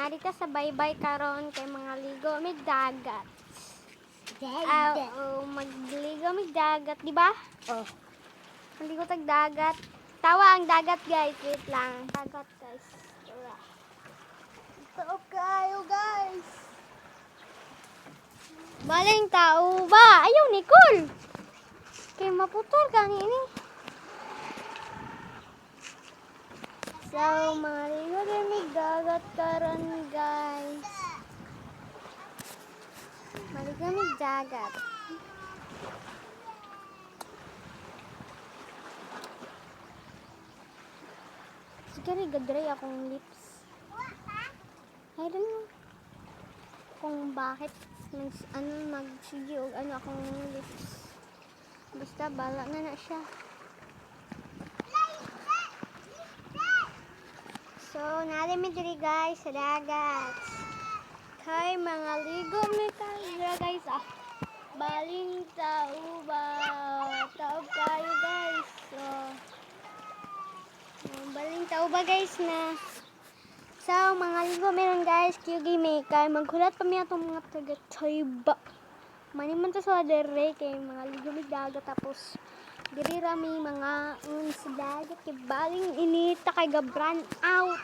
narita sa baybay karon kay mga ligo mig dagat. Magligo mig dagat, di ba? Oh. Maligo tag dagat. Tawa ang dagat, guys. Wait lang. Dagat, guys. Tara. Tao kayo, guys. Baling tao ba? Ayaw, Nicole. Kay maputol ka nini. So, maligo din mig dagat karon, guys. Maligo mig dagat. Sigari gadray akong lips. I don't know kung bakit magsige og akong lips. Basta bala na siya. So, nari mi diri guys sa dagat. Kay mga ligo mi diri guys Baling tao ba? Tao kayo guys. So, baling tao ba guys na? So, mga ligo meron guys, QG Maker. Maghulat kami atong mga taga-Tayba. Maniman to sa dere kay mga ligo may dagat tapos diri rami mga sa dagat kay baling inita kay gabran out.